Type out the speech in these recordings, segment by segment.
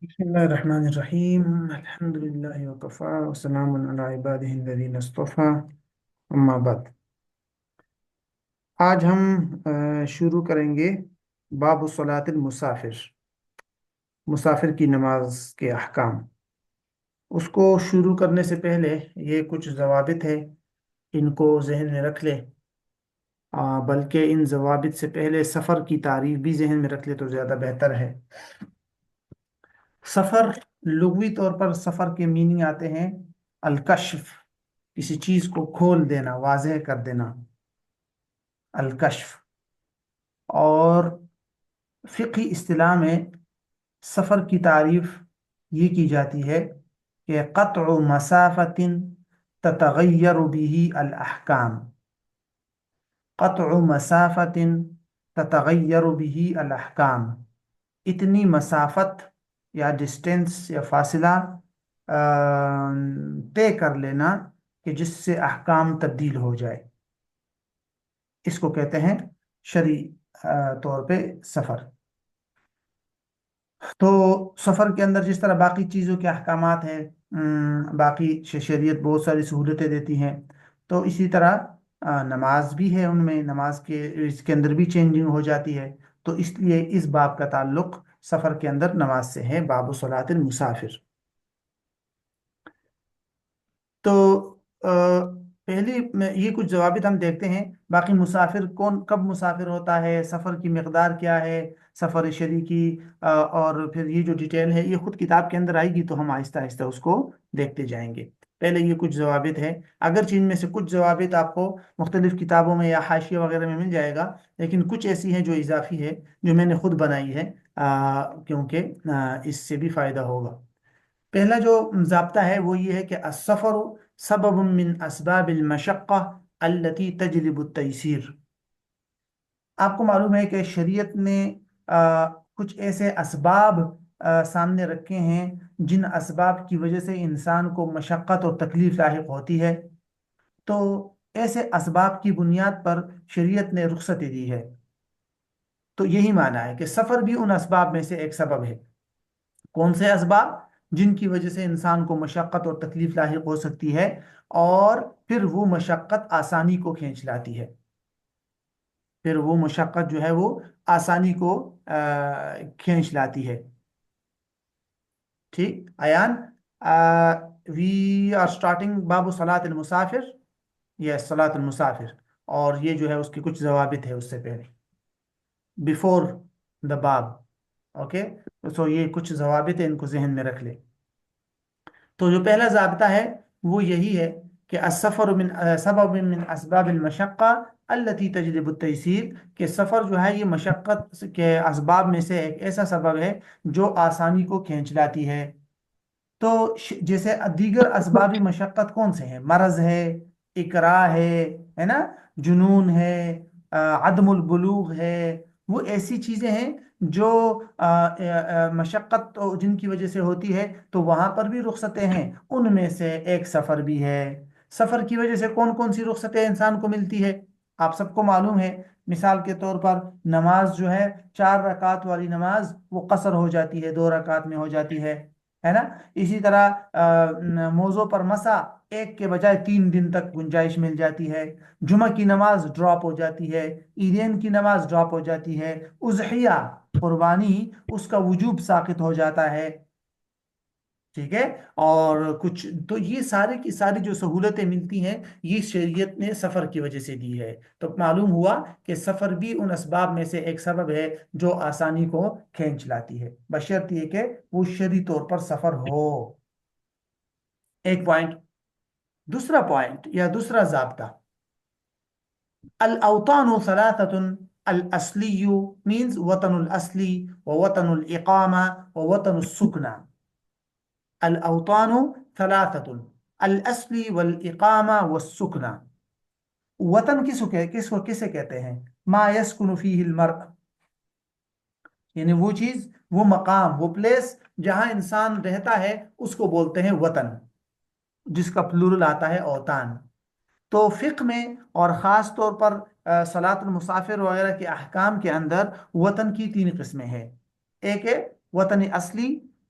بسم الله الرحمن الرحيم الحمد لله وكفى وسلام على عباده الذين اصطفى أما بعد آج ہم شروع کریں گے باب صلاۃ المسافر، مسافر کی نماز کے احکام۔ اس کو شروع کرنے سے پہلے یہ کچھ ضوابط ہے، ان کو ذہن میں رکھ لے، بلکہ ان ضوابط سے پہلے سفر کی تعریف بھی ذہن میں رکھ لے تو زیادہ بہتر ہے۔ سفر لغوی طور پر سفر کے میننگ آتے ہیں الکشف، کسی چیز کو کھول دینا، واضح کر دینا، الکشف۔ اور فقہی اصطلاح میں سفر کی تعریف یہ کی جاتی ہے کہ قطع مسافت تتغیر به الاحکام، قطع مسافت تتغیر به الاحکام، اتنی مسافت یا ڈسٹینس یا فاصلہ طے کر لینا کہ جس سے احکام تبدیل ہو جائے، اس کو کہتے ہیں شرعی طور پہ سفر۔ تو سفر کے اندر جس طرح باقی چیزوں کے احکامات ہیں، باقی شریعت بہت ساری سہولتیں دیتی ہیں، تو اسی طرح نماز بھی ہے، ان میں نماز کے اس کے اندر بھی چینجنگ ہو جاتی ہے۔ تو اس لیے اس باب کا تعلق سفر کے اندر نماز سے ہے، باب صلاۃ المسافر۔ تو پہلی یہ کچھ ضوابط ہم دیکھتے ہیں، باقی مسافر کون کب مسافر ہوتا ہے، سفر کی مقدار کیا ہے، سفر شرعی کی، اور پھر یہ جو ڈیٹیل ہے یہ خود کتاب کے اندر آئے گی، تو ہم آہستہ آہستہ اس کو دیکھتے جائیں گے۔ پہلے یہ کچھ ضوابط ہے، اگرچہ ان میں سے کچھ ضوابط آپ کو مختلف کتابوں میں یا حاشیہ وغیرہ میں مل جائے گا، لیکن کچھ ایسی ہیں جو اضافی ہے، جو میں نے خود بنائی ہے، کیونکہ اس سے بھی فائدہ ہوگا۔ پہلا جو ضابطہ ہے وہ یہ ہے کہ السفر سبب من اسباب المشقہ التي تجلب التیسیر۔ آپ کو معلوم ہے کہ شریعت نے کچھ ایسے اسباب سامنے رکھے ہیں جن اسباب کی وجہ سے انسان کو مشقت اور تکلیف لاحق ہوتی ہے، تو ایسے اسباب کی بنیاد پر شریعت نے رخصتی دی ہے۔ تو یہی معنی ہے کہ سفر بھی ان اسباب میں سے ایک سبب ہے۔ کون سے اسباب؟ جن کی وجہ سے انسان کو مشقت اور تکلیف لاحق ہو سکتی ہے، اور پھر وہ مشقت آسانی کو کھینچ لاتی ہے، پھر وہ مشقت جو ہے وہ آسانی کو کھینچ لاتی ہے۔ ٹھیک ایان، وی آر اسٹارٹنگ باب صلاۃ المسافر، یہ صلاۃ المسافر، اور یہ جو ہے اس کی کچھ ضوابط ہے اس سے پہلے، بیفور دا باب، اوکے۔ سو یہ کچھ ضوابط ہیں، ان کو ذہن میں رکھ لے۔ تو جو پہلا ضابطہ ہے وہ یہی ہے کہ السفر من سبب من اسباب المشقہ التي تجلب التیسیر، کہ سفر جو ہے یہ مشقت کے اسباب میں سے ایک ایسا سبب ہے جو آسانی کو کھینچ لاتی ہے۔ تو جیسے دیگر اسباب مشقت کون سے ہیں؟ مرض ہے، اکراہ ہے نا، جنون ہے، عدم البلوغ ہے، وہ ایسی چیزیں ہیں جو مشقت جن کی وجہ سے ہوتی ہے، تو وہاں پر بھی رخصتیں ہیں، ان میں سے ایک سفر بھی ہے۔ سفر کی وجہ سے کون کون سی رخصتیں انسان کو ملتی ہے؟ آپ سب کو معلوم ہے، مثال کے طور پر نماز جو ہے 4 رکعت والی نماز وہ قصر ہو جاتی ہے، 2 رکعت میں ہو جاتی ہے نا۔ اسی طرح موضوع پر مسا 1 کے بجائے 3 دن تک گنجائش مل جاتی ہے۔ جمعہ کی نماز ڈراپ ہو جاتی ہے، عیدین کی نماز ڈراپ ہو جاتی ہے، اضحیہ قربانی اس کا وجوب ساقط ہو جاتا ہے، ٹھیک ہے۔ اور کچھ تو یہ سارے کی ساری جو سہولتیں ملتی ہیں یہ شریعت نے سفر کی وجہ سے دی ہے۔ تو معلوم ہوا کہ سفر بھی ان اسباب میں سے ایک سبب ہے جو آسانی کو کھینچ لاتی ہے، بشرط یہ کہ وہ شرعی طور پر سفر ہو۔ ایک پوائنٹ۔ دوسرا پوائنٹ یا دوسرا ضابطہ، الاوطان ثلاثة، الاصلی means وطن الاصلی ووطن الاقامہ ووطن السکنہ۔ الاوطان ثلاثة، الاصلی والاقامہ والسکنہ۔ وطن کسے کہتے ہیں؟ ما یسکن فیہ المرء، یعنی وہ چیز، وہ مقام، وہ پلیس جہاں انسان رہتا ہے اس کو بولتے ہیں وطن، جس کا پلورل آتا ہے اوطان۔ تو فقہ میں اور خاص طور پر صلاۃ المسافر وغیرہ کے احکام کے اندر وطن کی 3 قسمیں ہیں۔ ایک ہے وطن اصلی،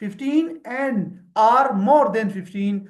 15 and or more than 15,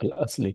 الأصلي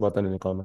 وطن الإقامة.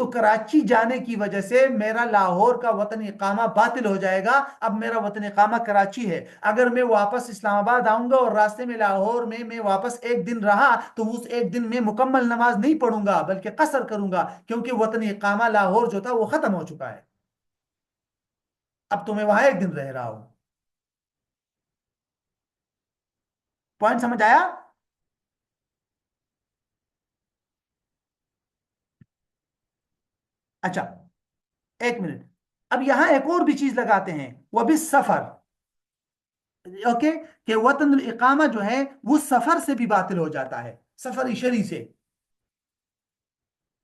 تو کراچی جانے کی وجہ سے میرا لاہور کا وطن اقامہ باطل ہو جائے گا. اب میرا وطن اقامہ کراچی ہے. اگر میں واپس اسلام آباد آؤں گا اور راستے میں لاہور میں واپس ایک دن رہا تو اس ایک دن میں مکمل نماز نہیں پڑھوں گا بلکہ قصر کروں گا, کیونکہ وطن اقامہ لاہور جو تھا وہ ختم ہو چکا ہے. اب تو میں وہاں ایک دن رہ رہا ہوں. پوائنٹ سمجھ آیا؟ اچھا ایک منٹ, اب یہاں ایک اور بھی چیز لگاتے ہیں, وہ بھی سفر. اوکے, کہ وطن الاقامہ جو ہے وہ سفر سے بھی باطل ہو جاتا ہے, سفر شرعی سے.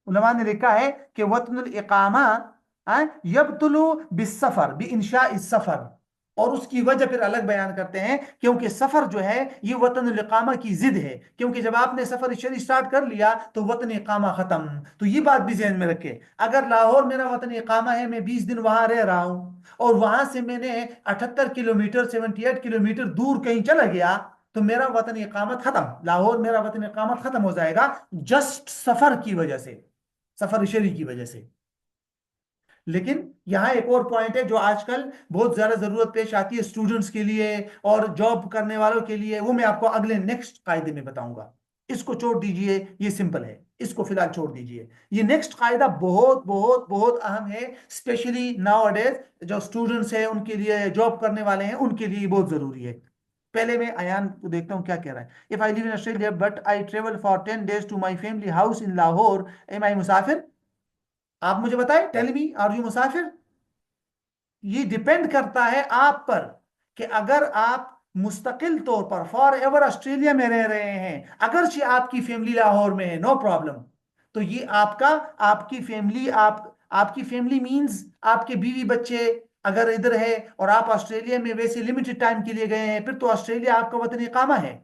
علماء نے لکھا ہے کہ وطن الاقامہ یبطل بالسفر بانشاء السفر, اور اس کی وجہ پھر الگ بیان کرتے ہیں, کیونکہ سفر جو ہے یہ وطن الاقامہ کی ضد ہے, کیونکہ جب آپ نے سفر شرعی سٹارٹ کر لیا تو وطن اقامہ ختم. تو یہ بات بھی ذہن میں رکھے, اگر لاہور میرا وطن اقامہ ہے, میں 20 دن وہاں رہ رہا ہوں, اور وہاں سے میں نے 78 کلومیٹر 78 کلومیٹر دور کہیں چلا گیا, تو میرا وطن اقامت ختم, لاہور میرا وطن اقامت ختم ہو جائے گا جسٹ سفر کی وجہ سے, سفر شرعی کی وجہ سے. لیکن یہاں ایک اور پوائنٹ ہے جو آج کل بہت زیادہ ضرورت پیش آتی ہے اسٹوڈنٹس کے لیے اور جاب کرنے والوں کے لیے, وہ میں آپ کو اگلے نیکسٹ قاعدے میں بتاؤں گا. اس کو چھوڑ دیجئے, یہ سمپل ہے, اس کو فی الحال چھوڑ دیجئے. یہ نیکسٹ قاعدہ بہت بہت بہت اہم ہے, اسپیشلی ناؤ اڈیز جو اسٹوڈنٹس ہیں ان کے لیے, جاب کرنے والے ہیں ان کے لیے بہت ضروری ہے. پہلے میں ایان کو دیکھتا ہوں کیا کہہ رہا ہے. If I live in Australia but I travel for 10 days to my family house in Lahore, am I مسافر؟ آپ مجھے بتائیں, ٹیل می, آر یو مسافر؟ یہ ڈیپینڈ کرتا ہے آپ پر کہ اگر آپ مستقل طور پر فار ایور آسٹریلیا میں رہ رہے ہیں, اگرچہ آپ کی فیملی لاہور میں ہے, نو پرابلم, تو یہ آپ کی فیملی مینز آپ کے بیوی بچے اگر ادھر ہے اور آپ آسٹریلیا میں ویسے لمیٹڈ ٹائم کے لیے گئے ہیں, پھر تو آسٹریلیا آپ کا وطن اقامہ ہے,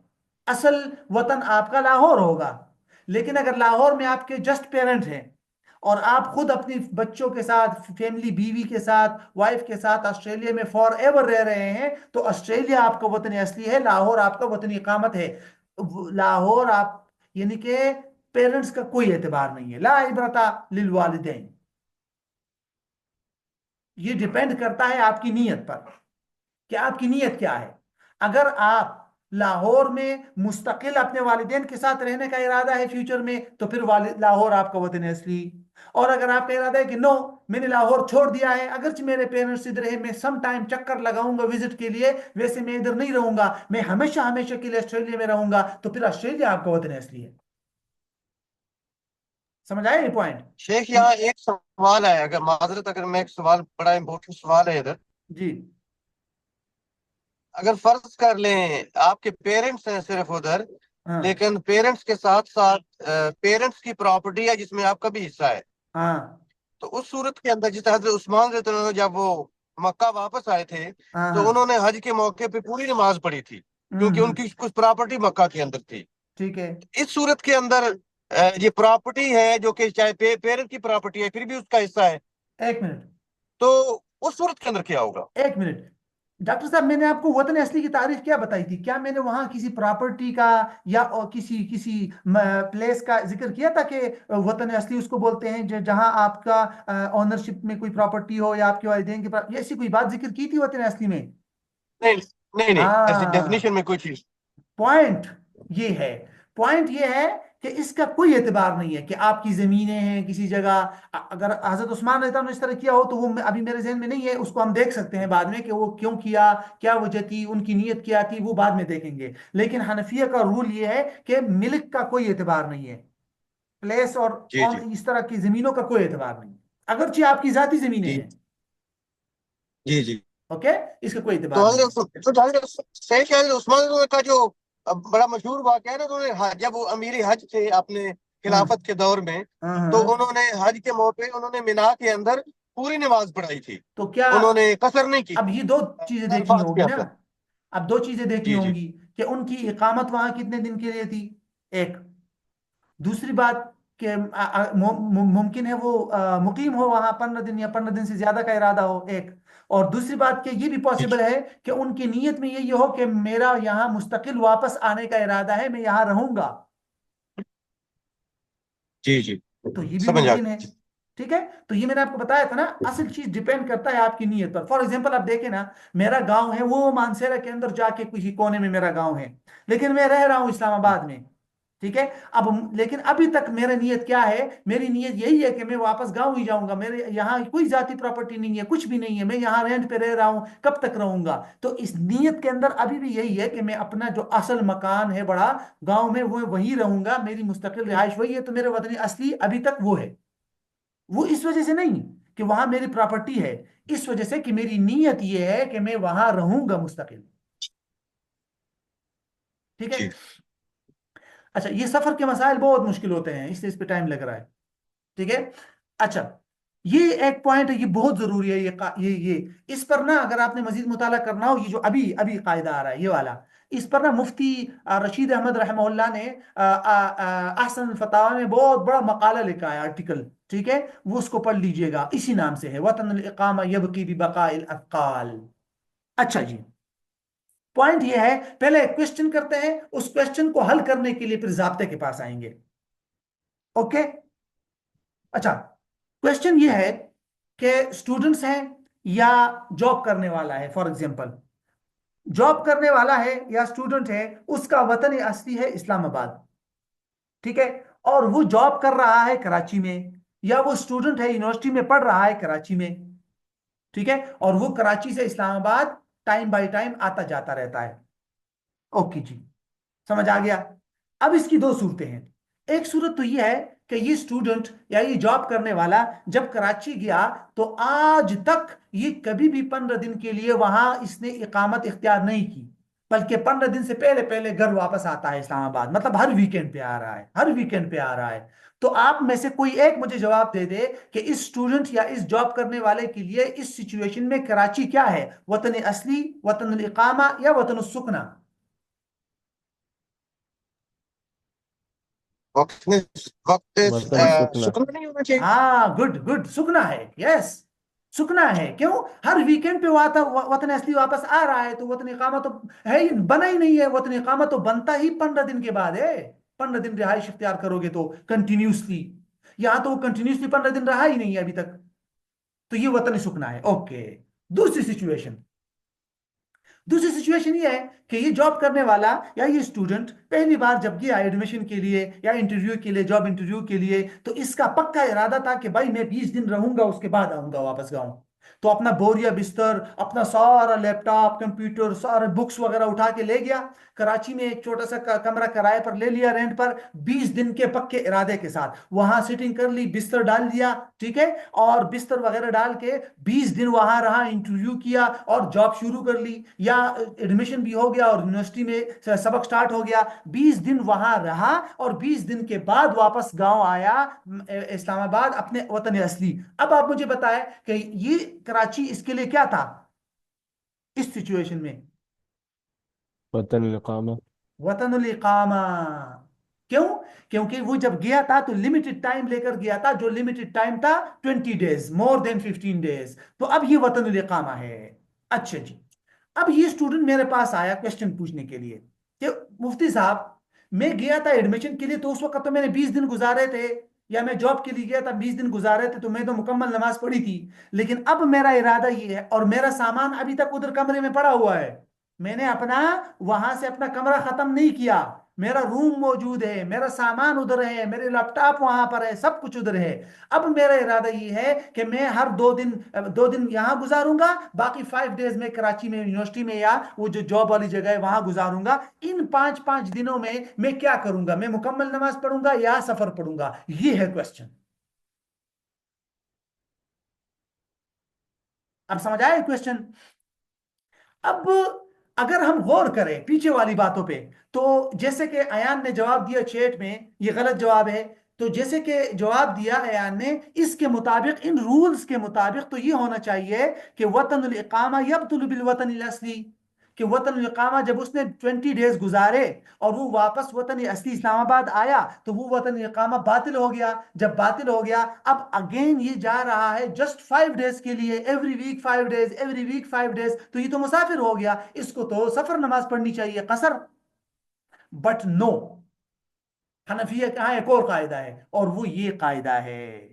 اصل وطن آپ کا لاہور ہوگا. لیکن اگر لاہور میں آپ کے جسٹ پیرنٹ ہیں اور آپ خود اپنی بچوں کے ساتھ, فیملی, بیوی کے ساتھ, وائف کے ساتھ آسٹریلیا میں فار ایور رہ رہے ہیں, تو آسٹریلیا آپ کا وطن اصلی ہے, لاہور آپ کا وطن اقامت ہے. لاہور آپ یعنی کہ پیرنٹس کا کوئی اعتبار نہیں ہے. لا عبرت للوالدین. یہ ڈیپینڈ کرتا ہے آپ کی نیت پر کہ آپ کی نیت کیا ہے. اگر آپ لاہور میں مستقل اپنے والدین کے ساتھ رہنے کا ارادہ ہے فیوچر میں, تو پھر لاہور آپ کا وطن اصلی. اور اگر آپ کا ارادہ ہے کہ نو, میں نے لاہور چھوڑ دیا ہے, اگرچہ میرے پیرنٹس ادھر ہے, میں سم ٹائم چکر لگاؤں گا وزٹ کے لیے, ویسے میں ادھر نہیں رہوں گا, میں ہمیشہ ہمیشہ کے لیے آسٹریلیا میں رہوں گا, تو پھر آسٹریلیا آپ کا وطن اصلی ہے. سمجھ آئے یہ پوائنٹ؟ شیخ یہاں ایک سوال ہے, اگر معذرت, اگر میں ایک سوال, بڑا امپورٹنٹ سوال ہے ادھر. جی. اگر فرض کر لیں آپ کے پیرنٹس ہیں صرف ادھر, ہاں لیکن پیرنٹس کے ساتھ ساتھ پیرنٹس کی پراپرٹی ہے جس میں آپ کا بھی حصہ ہے, ہاں تو اس صورت کے اندر جس حضرت عثمان رضی اللہ عنہ جب وہ مکہ واپس آئے تھے ہاں تو ہاں. انہوں نے حج کے موقع پہ پوری نماز پڑھی تھی, کیونکہ ان کی کچھ پراپرٹی مکہ کے اندر تھی. ٹھیک ہے. اس صورت کے اندر یہ پراپرٹی ہے جو کہ چاہے پیرنٹ کی پراپرٹی ہے پھر بھی اس کا حصہ ہے, ایک منٹ, تو اس صورت کے اندر کیا ہوگا؟ ایک منٹ. ڈاکٹر صاحب, میں نے آپ کو وطن اصلی کی تعریف کیا بتائی تھی؟ کیا میں نے وہاں کسی پراپرٹی کا یا کسی پلیس کا ذکر کیا تھا کہ وطن اصلی اس کو بولتے ہیں جہاں آپ کا اونرشپ میں کوئی پراپرٹی ہو یا آپ کے والدین کے یہ ایسی کوئی بات ذکر کی تھی وطن اصلی میں؟ نہیں نہیں نہیں, ایسی ہاں, ڈیفینیشن میں کوئی چیز. پوائنٹ یہ ہے, پوائنٹ یہ ہے کہ اس کا کوئی اعتبار نہیں ہے کہ آپ کی زمینیں ہیں کسی جگہ. اگر حضرت عثمان رضی اللہ عنہ نے اس طرح کیا ہو تو وہ ابھی میرے ذہن میں نہیں ہے, اس کو ہم دیکھ سکتے ہیں بعد میں کہ وہ کیوں کیا, کیا وجہ تھی, ان کی نیت کیا تھی, وہ بعد میں دیکھیں گے. لیکن حنفیہ کا رول یہ ہے کہ ملک کا کوئی اعتبار نہیں ہے, پلیس اور جی جی اس طرح کی زمینوں کا کوئی اعتبار نہیں, اگرچہ آپ کی ذاتی زمینیں جی ہیں. جی جی. اوکے, اس کا کوئی تو اعتبار نہیں ہے. حضرت صحیح کہ حضرت عثمان کا جو بڑا مشہور واقعہ ہے نا, انہوں نے جب وہ امیر حج تھے اپنے ہاں خلافت کے دور میں, ہاں تو ہاں. انہوں نے حج کے موقع انہوں نے مینا کے اندر پوری نماز پڑھائی تھی, تو کیا انہوں نے قصر نہیں کی اب یہ دو چیزیں دیکھنی الفاظ کے ہوگی نا, اندر. اب دو چیزیں دیکھنی جی جی ہوں گی کہ ان کی اقامت وہاں کتنے دن کے لیے تھی, ایک. دوسری بات کہ ممکن ہے وہ مقیم ہو وہاں 15 دن یا 15 دن سے زیادہ کا ارادہ ہو, ایک. اور دوسری بات کہ یہ بھی پاسبل ہے کہ ان کی نیت میں یہ ہو کہ میرا یہاں مستقل واپس آنے کا ارادہ ہے, میں یہاں رہوں گا, جی جی, تو یہ بھی سمجھ آ ممکن ہے. گئی. ٹھیک ہے؟ تو یہ میں نے آپ کو بتایا تھا نا، اصل چیز ڈیپینڈ کرتا ہے آپ کی نیت پر. فار ایگزامپل آپ دیکھیں نا، میرا گاؤں ہے وہ مانسیرا کے اندر جا کے کسی کونے میں میرا گاؤں ہے، لیکن میں رہ رہا ہوں اسلام آباد میں. ٹھیک ہے؟ اب لیکن ابھی تک میرا نیت کیا ہے؟ میری نیت یہی ہے کہ میں واپس گاؤں ہی جاؤں گا. میرے یہاں کوئی ذاتی پراپرٹی نہیں ہے، کچھ بھی نہیں ہے، میں یہاں رینٹ پہ رہ رہا ہوں، کب تک رہوں گا؟ تو اس نیت کے اندر ابھی بھی یہی ہے کہ میں اپنا جو اصل مکان ہے بڑا گاؤں میں وہ وہیں رہوں گا، میری مستقل رہائش وہی ہے. تو میرے وطن اصلی ابھی تک وہ ہے. وہ اس وجہ سے نہیں کہ وہاں میری پراپرٹی ہے، اس وجہ سے کہ میری نیت یہ ہے کہ میں وہاں رہوں گا مستقل. ٹھیک ہے؟ جی اچھا، یہ سفر کے مسائل بہت مشکل ہوتے ہیں، اس لیے اس پہ ٹائم لگ رہا ہے. ٹھیک ہے؟ اچھا، یہ ایک پوائنٹ ہے، یہ بہت ضروری ہے. یہ اس پر نا اگر آپ نے مزید مطالعہ کرنا ہو، یہ جو ابھی ابھی قاعدہ آ رہا ہے یہ والا، اس پر نا مفتی رشید احمد رحمہ اللہ نے احسن الفتاوی میں بہت بڑا مقالہ لکھا ہے، آرٹیکل. ٹھیک ہے؟ وہ اس کو پڑھ لیجئے گا، اسی نام سے ہے، وطن الاقامہ یبقی ببقاء الاثقال. اچھا جی، پوائنٹ یہ ہے، پہلے ایک کوشچن کرتے ہیں، اس کوشچن کو حل کرنے کے لیے پھر ضابطے کے پاس آئیں گے. اوکے؟ اچھا، کوشچن یہ ہے کہ اسٹوڈنٹس ہیں یا جاب کرنے والا ہے. فار ایگزامپل جاب کرنے والا ہے یا اسٹوڈنٹ ہے، اس کا وطن اصلی ہے اسلام آباد. ٹھیک ہے؟ اور وہ جاب کر رہا ہے کراچی میں، یا وہ اسٹوڈنٹ ہے یونیورسٹی میں پڑھ رہا ہے کراچی میں. ٹھیک ہے؟ اور وہ کراچی سے اسلام آباد ٹائم بائی ٹائم آتا جاتا رہتا ہے. اوکے جی، سمجھ آ گیا؟ اب اس کی دو صورتیں ہیں. ایک صورت تو یہ ہے کہ یہ اسٹوڈنٹ یا یہ جاب کرنے والا جب کراچی گیا تو آج تک یہ کبھی بھی 15 دن کے لیے وہاں اس نے اقامت اختیار نہیں کی، بلکہ 15 دن سے پہلے پہلے گھر واپس آتا ہے اسلام آباد. مطلب ہر ویکینڈ پہ آ رہا ہے، ہر ویکینڈ پہ آ رہا ہے. تو آپ میں سے کوئی ایک مجھے جواب دے دے کہ اس اسٹوڈنٹ یا اس جاب کرنے والے کے لیے اس سچویشن میں کراچی کیا ہے؟ وطن اصلی، وطن الاقامہ، یا وطن السکنہ؟ وقت وقت وطن السکنا. سکون نہیں ہونا چاہیے. ہاں، گڈ گڈ، سکنا ہے. یس، سکنا ہے. کیوں؟ ہر ویکینڈ پہ وطن اصلی واپس آ رہا ہے، تو وطن اقامہ تو ہے ہی، بنا ہی نہیں ہے. وطن اقامہ تو بنتا ہی 15 دن کے بعد ہے. 15 دن رہائش اختیار کرو گے تو کنٹینیوسلی، یہاں تو وہ کنٹینیوسلی 15 دن رہا ہی نہیں ہے ابھی تک. تو یہ وطن سکنا ہے. اوکے. دوسری سچویشن، دوسری سچویشن یہ ہے کہ یہ جاب کرنے والا یا یہ اسٹوڈنٹ پہلی بار جب گیا ایڈمیشن کے لیے یا انٹرویو کے لیے، جاب انٹرویو کے لیے، تو اس کا پکا ارادہ تھا کہ بھائی میں 20 دن رہوں گا، اس کے بعد آؤں گا واپس گاؤں. تو اپنا بوریا بستر، اپنا سارا لیپ ٹاپ، کمپیوٹر، سارے بکس وغیرہ اٹھا کے لے گیا کراچی میں. ایک چھوٹا سا کمرہ کرائے پر لے لیا رینٹ پر، 20 دن کے پکے ارادے کے ساتھ وہاں سیٹنگ کر لی، بستر ڈال دیا. ٹھیک ہے؟ اور بستر وغیرہ ڈال کے 20 دن وہاں رہا، انٹرویو کیا اور جاب شروع کر لی، یا ایڈمیشن بھی ہو گیا اور یونیورسٹی میں سبق سٹارٹ ہو گیا. 20 دن وہاں رہا اور 20 دن کے بعد واپس گاؤں آیا اسلام آباد، اپنے وطن اصلی. اب آپ مجھے بتائیں کہ یہ کراچی اس کے لیے کیا تھا اس سچویشن میں؟ وطن الاقامہ. وطن الاقامہ. کیوں؟ کیونکہ وہ جب گیا تھا تو لمیٹڈ ٹائم لے کر گیا تھا، جو لمیٹڈ ٹائم تھا 20 days، مور دین 15 days. تو اب یہ وطن الاقامہ ہے. اچھا جی، اب یہ اسٹوڈنٹ میرے پاس آیا کوشچن پوچھنے کے لیے کہ مفتی صاحب میں گیا تھا ایڈمیشن کے لیے، تو اس وقت تو میں نے 20 دن گزارے تھے، یا میں جاب کے لیے گیا تھا 20 دن گزارے تھے، تو میں تو مکمل نماز پڑھی تھی. لیکن اب میرا ارادہ یہ ہے اور میرا سامان ابھی تک ادھر کمرے میں پڑا ہوا ہے، میں نے اپنا وہاں سے اپنا کمرہ ختم نہیں کیا، میرا روم موجود ہے، میرا سامان ادھر ہے، میرے لیپ ٹاپ وہاں پر ہے، سب کچھ ادھر ہے. اب میرا ارادہ یہ ہے کہ میں ہر 2 دن یہاں گزاروں گا، باقی 5 days میں کراچی میں یونیورسٹی میں یا وہ جو جاب والی جگہ ہے وہاں گزاروں گا. ان 5 دنوں میں کیا کروں گا؟ میں مکمل نماز پڑھوں گا یا سفر پڑھوں گا؟ یہ ہے کوشچن. اب سمجھ آئے کوشچن؟ اب اگر ہم غور کریں پیچھے والی باتوں پہ، تو جیسے کہ ایان نے جواب دیا چیٹ میں، یہ غلط جواب ہے. تو جیسے کہ جواب دیا ایان نے، اس کے مطابق، ان رولز کے مطابق تو یہ ہونا چاہیے کہ وطن الاقامہ یبطل بالوطن الاصلی، کہ وطن الاقامہ جب اس نے 20 days گزارے اور وہ واپس وطن اصلی اسلام آباد آیا تو وہ وطن اقامہ باطل ہو گیا. جب باطل ہو گیا، اب اگین یہ جا رہا ہے جسٹ 5 days کے لیے، every week 5 days، every week 5 days، تو یہ تو مسافر ہو گیا، اس کو تو سفر نماز پڑھنی چاہیے، قصر. بٹ نو، حنفیہ کہاں ایک اور قاعدہ ہے اور وہ یہ قاعدہ ہے،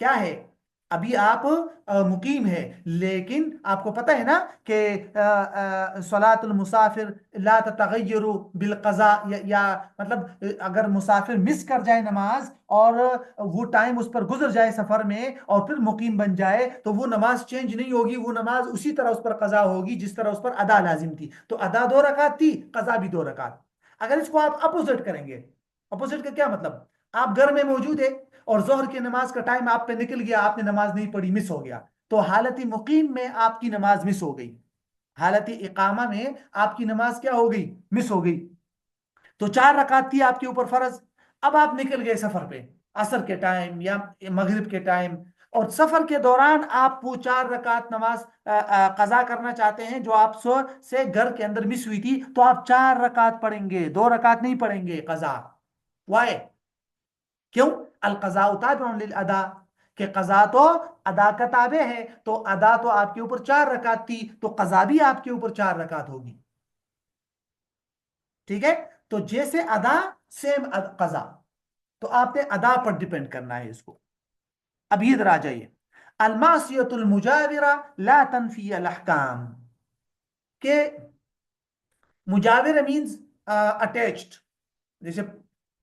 کیا ہے؟ ابھی آپ مقیم ہے، لیکن آپ کو پتہ ہے نا کہ صلاۃ المسافر لا تتغیر بالقضاء، یا مطلب اگر مسافر مس کر جائے نماز اور وہ ٹائم اس پر گزر جائے سفر میں اور پھر مقیم بن جائے تو وہ نماز چینج نہیں ہوگی، وہ نماز اسی طرح اس پر قضا ہوگی جس طرح اس پر ادا لازم تھی. تو ادا 2 رکعت تھی، قضا بھی 2 رکعت. اگر اس کو آپ اپوزٹ کریں گے، اپوزٹ کا کیا مطلب؟ آپ گھر میں موجود ہے اور ظہر کی نماز کا ٹائم آپ پہ نکل گیا، آپ نے نماز نہیں پڑھی، مس ہو گیا، تو حالت مقیم میں آپ کی نماز مس ہو گئی، حالت اقامہ میں آپ کی نماز کیا ہو گئی؟ مس ہو گئی. تو 4 رکعت تھی آپ کے اوپر فرض. اب آپ نکل گئے سفر پہ عصر کے ٹائم یا مغرب کے ٹائم، اور سفر کے دوران آپ وہ 4 رکعت نماز قضا کرنا چاہتے ہیں جو آپ سے گھر کے اندر مس ہوئی تھی، تو آپ 4 رکعت پڑھیں گے، 2 رکعت نہیں پڑھیں گے قضا. وائے؟ کیوں؟ القضاء تابع للادا، کہ قضا تو ادا کا تابع ہے، تو ادا تو آپ کے اوپر 4 رکعت تھی، تو قضا بھی آپ کے اوپر 4 رکعت ہوگی. ٹھیک ہے؟ تو جیسے ادا سیم قضا، تو آپ نے ادا پر ڈیپینڈ کرنا ہے اس کو. اب ادھر آ جائیے، المعصیت المجاورہ لا تنفی الاحکام، کہ مجاورہ مینز اٹیچڈ، جیسے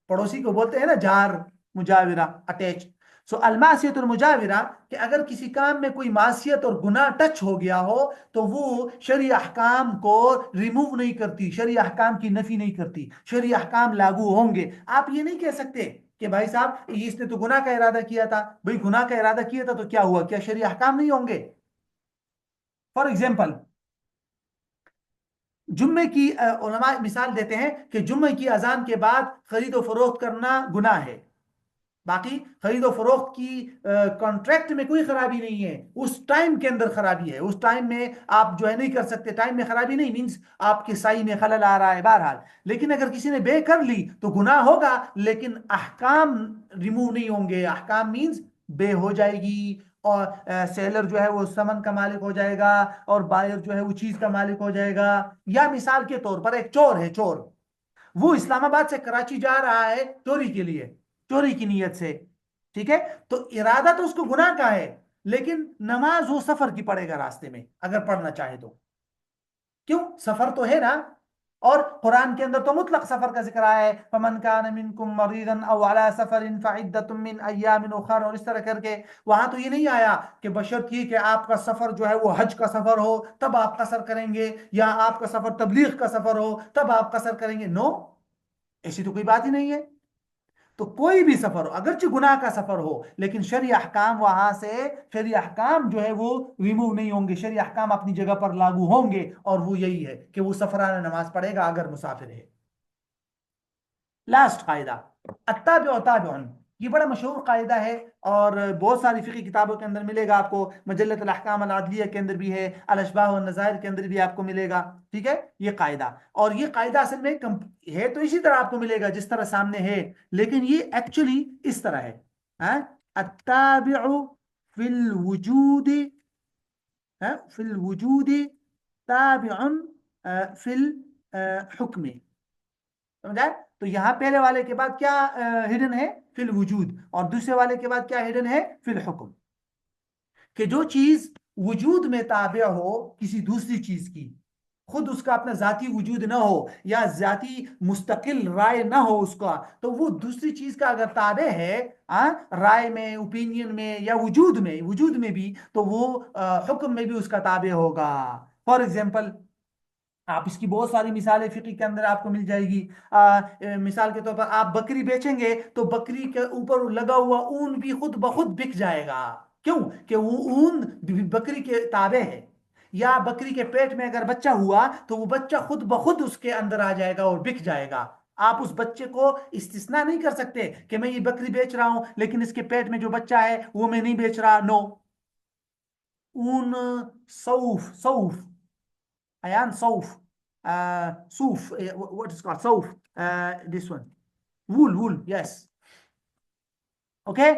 پڑوسی کو بولتے ہیں نا جار، مجاورہ اٹیچ. سو المعصیت المجاورہ، کہ اگر کسی کام میں کوئی معصیت اور گناہ ٹچ ہو گیا ہو تو وہ شرعی احکام کو ریموو نہیں کرتی، شرعی احکام کی نفی نہیں کرتی، شرعی احکام لاگو ہوں گے. آپ یہ نہیں کہہ سکتے کہ بھائی صاحب اس نے تو گناہ کا ارادہ کیا تھا، بھائی گناہ کا ارادہ کیا تھا تو کیا ہوا، کیا شرعی احکام نہیں ہوں گے؟ فار ایگزامپل، جمعے کی علماء مثال دیتے ہیں کہ جمعے کی اذان کے بعد خرید و فروخت کرنا گناہ ہے، باقی خرید و فروخت کی کانٹریکٹ میں کوئی خرابی نہیں ہے، اس ٹائم کے اندر خرابی ہے، اس ٹائم میں آپ جو ہے نہیں کر سکتے. ٹائم میں خرابی نہیں مینز آپ کے سائی میں خلل آ رہا ہے بہرحال، لیکن اگر کسی نے بے کر لی تو گناہ ہوگا، لیکن احکام ریموو نہیں ہوں گے. احکام مینز بے ہو جائے گی، اور سیلر جو ہے وہ سمن کا مالک ہو جائے گا، اور بائر جو ہے وہ چیز کا مالک ہو جائے گا. یا مثال کے طور پر ایک چور ہے، چور وہ اسلام آباد سے کراچی جا رہا ہے چوری کے لیے، چوری کی نیت سے، ٹھیک ہے؟ تو ارادہ تو اس کو گناہ کا ہے، لیکن نماز وہ سفر کی پڑھے گا راستے میں اگر پڑھنا چاہے تو. کیوں؟ سفر تو ہے نا. اور قرآن کے اندر تو مطلق سفر کا ذکر آیا ہے، فمن کان منکم مریضا او علی سفر فعدۃ من ایام اخر، اور اس طرح کر کے. وہاں تو یہ نہیں آیا کہ بشرط یہ کہ آپ کا سفر جو ہے وہ حج کا سفر ہو تب آپ قصر کریں گے، یا آپ کا سفر تبلیغ کا سفر ہو تب آپ قصر کریں گے. نو، ایسی تو کوئی بات ہی نہیں ہے. تو کوئی بھی سفر ہو، اگرچہ گناہ کا سفر ہو، لیکن شرعی احکام وہاں سے، شرعی احکام جو ہے وہ ریموو نہیں ہوں گے، شرعی احکام اپنی جگہ پر لاگو ہوں گے. اور وہ یہی ہے کہ وہ سفرانہ نماز پڑھے گا اگر مسافر ہے. لاسٹ قاعدہ، التابع تابع، یہ بڑا مشہور قاعدہ ہے اور بہت ساری فقہی کتابوں کے اندر ملے گا آپ کو، مجلۃ الاحکام العدلیہ کے اندر بھی ہے، الاشباہ والنظائر کے اندر بھی آپ کو ملے گا. ٹھیک ہے؟ یہ قاعدہ، اور یہ قاعدہ اصل میں ہے تو اسی طرح آپ کو ملے گا جس طرح سامنے ہے، لیکن یہ ایکچولی اس طرح ہے. التابع فی الوجود، فی الوجود تابع فی الحکم. سمجھا؟ تو یہاں پہلے والے کے بعد کیا ہڈن ہے؟ فی الوجود، اور دوسرے والے کے بعد کیا ہڈن ہے؟ فی الحکم. کہ جو چیز وجود میں تابع ہو کسی دوسری چیز کی، خود اس کا اپنا ذاتی وجود نہ ہو یا ذاتی مستقل رائے نہ ہو اس کا، تو وہ دوسری چیز کا اگر تابع ہے رائے میں، اوپینین میں، یا وجود میں، وجود میں بھی، تو وہ حکم میں بھی اس کا تابع ہوگا. فار ایگزامپل، آپ اس کی بہت ساری مثالیں فقہ کے اندر آپ کو مل جائے گی. مثال کے طور پر آپ بکری بیچیں گے تو بکری کے اوپر لگا ہوا اون بھی خود بخود بک جائے گا. کیوں؟ کہ وہ اون بکری کے تابع ہے. یا بکری کے پیٹ میں اگر بچہ ہوا تو وہ بچہ خود بخود اس کے اندر آ جائے گا اور بک جائے گا. آپ اس بچے کو استثناء نہیں کر سکتے کہ میں یہ بکری بیچ رہا ہوں لیکن اس کے پیٹ میں جو بچہ ہے وہ میں نہیں بیچ رہا. نو. اون صوف، صوف عیان، صوف صوف، what is called صوف، this one wool، wool، yes. Okay.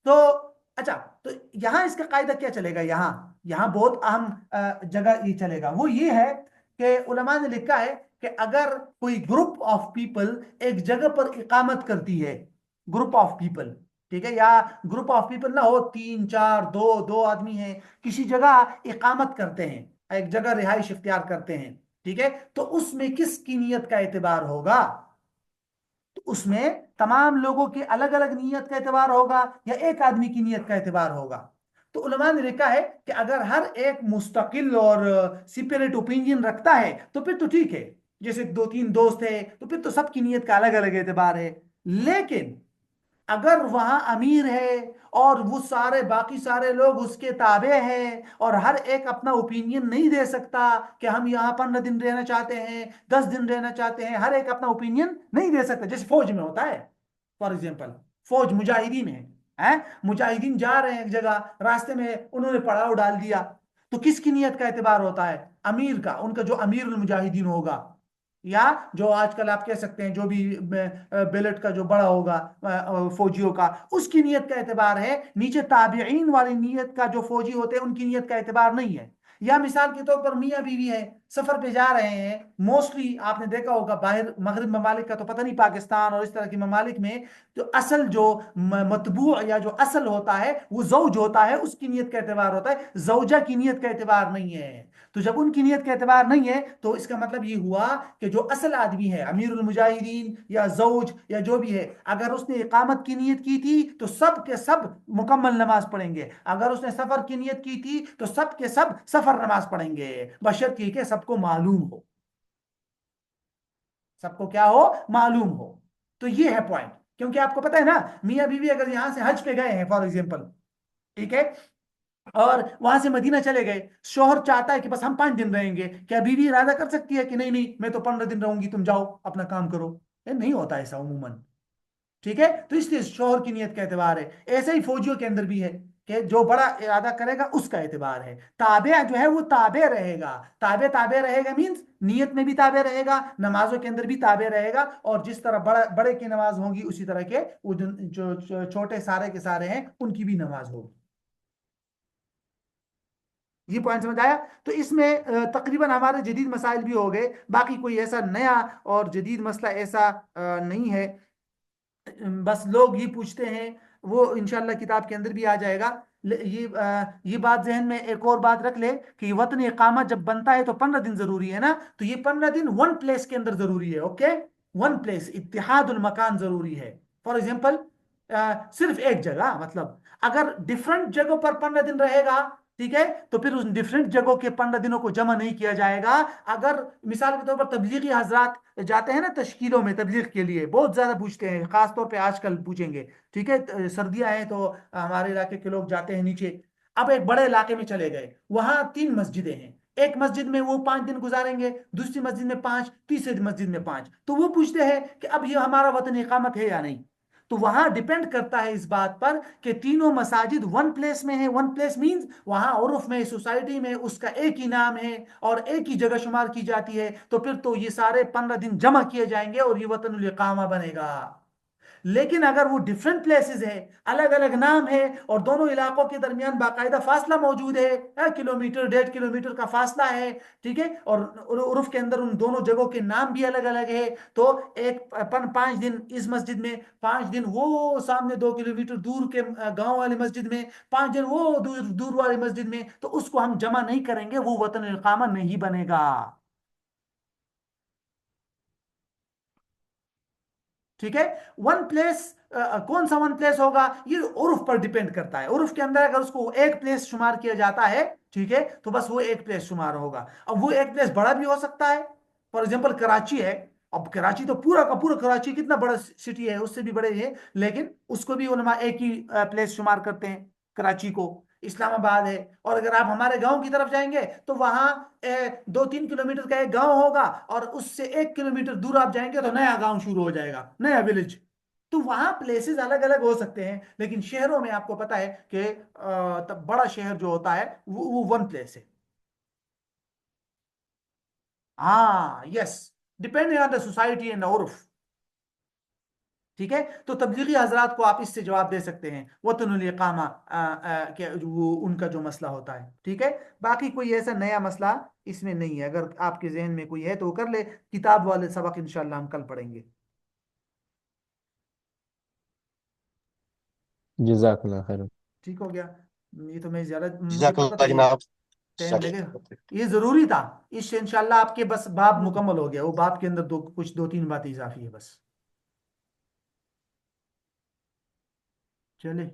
تو اچھا، تو یہاں اس کا قاعدہ کیا چلے گا؟ یہاں بہت اہم جگہ یہ چلے گا، وہ یہ ہے کہ علماء نے لکھا ہے کہ اگر کوئی گروپ آف پیپل ایک جگہ پر اقامت کرتی ہے، گروپ آف پیپل ٹھیک ہے، یا گروپ آف پیپل نہ ہو، 3 4 دو آدمی ہیں، کسی جگہ اقامت کرتے ہیں، ایک جگہ رہائش اختیار کرتے ہیں، ٹھیک ہے، تو اس میں کس کی نیت کا اعتبار ہوگا؟ تو اس میں تمام لوگوں کی الگ الگ نیت کا اعتبار ہوگا یا ایک آدمی کی نیت کا اعتبار ہوگا؟ تو علماء نے لکھا ہے کہ اگر ہر ایک مستقل اور سپریٹ اوپینین رکھتا ہے تو پھر تو ٹھیک ہے، جیسے 2 3 دوست ہیں تو پھر تو سب کی نیت کا الگ الگ اعتبار ہے۔ لیکن اگر وہاں امیر ہے اور وہ سارے باقی سارے لوگ اس کے تابع ہیں اور ہر ایک اپنا اوپینین نہیں دے سکتا کہ ہم یہاں 15 دن رہنا چاہتے ہیں، 10 دن رہنا چاہتے ہیں، ہر ایک اپنا اوپینین نہیں دے سکتا، جیسے فوج میں ہوتا ہے فار ایگزامپل، فوج مجاہدین ہیں، مجاہدین جا رہے ہیں ایک جگہ، راستے میں انہوں نے پڑاؤ ڈال دیا، تو کس کی نیت کا اعتبار ہوتا ہے؟ امیر کا، ان کا جو امیر المجاہدین ہوگا، یا جو آج کل آپ کہہ سکتے ہیں جو بھی بیلٹ کا جو بڑا ہوگا فوجیوں کا، اس کی نیت کا اعتبار ہے، نیچے تابعین والی نیت کا جو فوجی ہوتے ہیں ان کی نیت کا اعتبار نہیں ہے۔ یا مثال کے طور پر میاں بیوی ہے، سفر پہ جا رہے ہیں، موسٹلی آپ نے دیکھا ہوگا باہر مغرب ممالک کا تو پتہ نہیں، پاکستان اور اس طرح کے ممالک میں تو اصل جو مطبوع یا جو اصل ہوتا ہے وہ زوج ہوتا ہے، اس کی نیت کا اعتبار ہوتا ہے، زوجہ کی نیت کا اعتبار نہیں ہے۔ تو جب ان کی نیت کا اعتبار نہیں ہے تو اس کا مطلب یہ ہوا کہ جو اصل آدمی ہے، امیر المجاہدین یا زوج یا جو بھی ہے، اگر اس نے اقامت کی نیت کی تھی تو سب کے سب مکمل نماز پڑھیں گے، اگر اس نے سفر کی نیت کی تھی تو سب کے سب سفر نماز پڑھیں گے، بشرط یہ کہ سب کو معلوم ہو، سب کو کیا ہو؟ معلوم ہو۔ تو یہ ہے پوائنٹ، کیونکہ آپ کو پتا ہے نا، میاں بیوی اگر یہاں سے حج پہ گئے ہیں فار ایگزامپل، ٹھیک ہے، اور وہاں سے مدینہ چلے گئے، شوہر چاہتا ہے کہ بس ہم 5 دن رہیں گے، کیا بیوی ارادہ کر سکتی ہے کہ نہیں نہیں میں تو 15 دن رہوں گی، تم جاؤ اپنا کام کرو؟ نہیں ہوتا ایسا عموماً، ٹھیک ہے، تو اس لیے شوہر کی نیت کا اعتبار ہے۔ ایسے ہی فوجیوں کے اندر بھی ہے کہ جو بڑا ارادہ کرے گا اس کا اعتبار ہے، تابع جو ہے وہ تابع رہے گا، تابع رہے گا مینز نیت میں بھی تابع رہے گا، نمازوں کے اندر بھی تابع رہے گا، اور جس طرح بڑے کی نماز ہوگی اسی طرح کے وہ جو چھوٹے سارے کے سارے ہیں ان کی بھی نماز ہوگی۔ یہ پوائنٹ سمجھ آیا؟ تو اس میں تقریباً ہمارے جدید مسائل بھی ہو گئے، باقی کوئی ایسا نیا اور جدید مسئلہ ایسا نہیں ہے، بس لوگ یہ پوچھتے ہیں، وہ انشاءاللہ کتاب کے اندر بھی آ جائے گا۔ یہ بات ذہن میں ایک اور بات رکھ لے کہ وطن اقامہ جب بنتا ہے تو 15 دن ضروری ہے نا، تو یہ 15 دن ون پلیس کے اندر ضروری ہے، اوکے، ون پلیس، اتحاد المکان ضروری ہے۔ فار ایگزامپل صرف ایک جگہ، مطلب اگر ڈفرنٹ جگہوں پر 15 دن رہے گا، ٹھیک ہے، تو پھر اس ڈفرنٹ جگہوں کے 15 دنوں کو جمع نہیں کیا جائے گا۔ اگر مثال کے طور پر تبلیغی حضرات جاتے ہیں نا تشکیلوں میں تبلیغ کے لیے، بہت زیادہ پوچھتے ہیں، خاص طور پہ آج کل پوچھیں گے، ٹھیک ہے، سردیاں ہیں تو ہمارے علاقے کے لوگ جاتے ہیں نیچے، اب ایک بڑے علاقے میں چلے گئے، وہاں 3 مسجدیں ہیں، ایک مسجد میں وہ 5 دن گزاریں گے، دوسری مسجد میں 5، تیسری مسجد میں 5، تو وہ پوچھتے ہیں کہ اب یہ ہمارا وطن اقامت ہے یا نہیں؟ تو وہاں ڈیپینڈ کرتا ہے اس بات پر کہ تینوں مساجد ون پلیس میں ہیں، ون پلیس مینز وہاں عرف میں سوسائٹی میں اس کا ایک ہی نام ہے اور ایک ہی جگہ شمار کی جاتی ہے، تو پھر تو یہ سارے 15 دن جمع کیے جائیں گے اور یہ وطن الاقامہ بنے گا۔ لیکن اگر وہ ڈفرنٹ پلیسز ہے، الگ الگ نام ہے، اور دونوں علاقوں کے درمیان باقاعدہ فاصلہ موجود ہے، 1 کلومیٹر 1.5 کلومیٹر کا فاصلہ ہے، ٹھیک ہے، اور عرف کے اندر ان دونوں جگہوں کے نام بھی الگ الگ ہے، تو ایک 5 دن اس مسجد میں، 5 دن وہ سامنے 2 کلومیٹر دور کے گاؤں والی مسجد میں، 5 دن وہ دور والی مسجد میں، تو اس کو ہم جمع نہیں کریں گے، وہ وطن اقامہ نہیں بنے گا، ٹھیک ہے۔ ون پلیس کون سا ون پلیس ہوگا یہ عرف پر ڈیپینڈ کرتا ہے، عرف کے اندر اگر اس کو ایک پلیس شمار کیا جاتا ہے، ٹھیک ہے، تو بس وہ ایک پلیس شمار ہوگا، اب وہ ایک پلیس بڑا بھی ہو سکتا ہے، فار ایگزامپل کراچی ہے، اب کراچی تو پورا کا پورا کراچی کتنا بڑا سٹی ہے، اس سے بھی بڑے ہے، لیکن اس کو بھی علماء ایک ہی پلیس شمار کرتے ہیں کراچی کو۔ اسلام آباد ہے، اور اگر آپ ہمارے گاؤں کی طرف جائیں گے تو وہاں 2 3 کلومیٹر کا ایک گاؤں ہوگا، اور اس سے 1 کلومیٹر دور آپ جائیں گے تو نیا گاؤں شروع ہو جائے گا، نیا ولیج۔ تو وہاں پلیسز الگ الگ ہو سکتے ہیں، لیکن شہروں میں آپ کو پتا ہے کہ بڑا شہر جو ہوتا ہے وہ ون پلیس ہے۔ ہاں yes, depending on the society and عرف، ٹھیک ہے، تو تبلیغی حضرات کو آپ اس سے جواب دے سکتے ہیں وطن الاقامہ کہ وہ ان کا جو مسئلہ ہوتا ہے، ٹھیک ہے۔ باقی کوئی ایسا نیا مسئلہ اس میں نہیں ہے، اگر آپ کے ذہن میں کوئی ہے تو وہ کر لے، کتاب والے سبق انشاءاللہ ہم کل پڑھیں گے۔ جزاک اللہ خیر. ٹھیک ہو گیا. یہ تو میں زیادہ مجھے جزاک پتا اللہ تھا یہ جناب. ٹائم لگے گا. یہ ضروری تھا. اس سے انشاءاللہ آپ کے بس باب مکمل ہو گیا. وہ باب کے اندر دو تین باتیں اضافی ہے بس. چلے.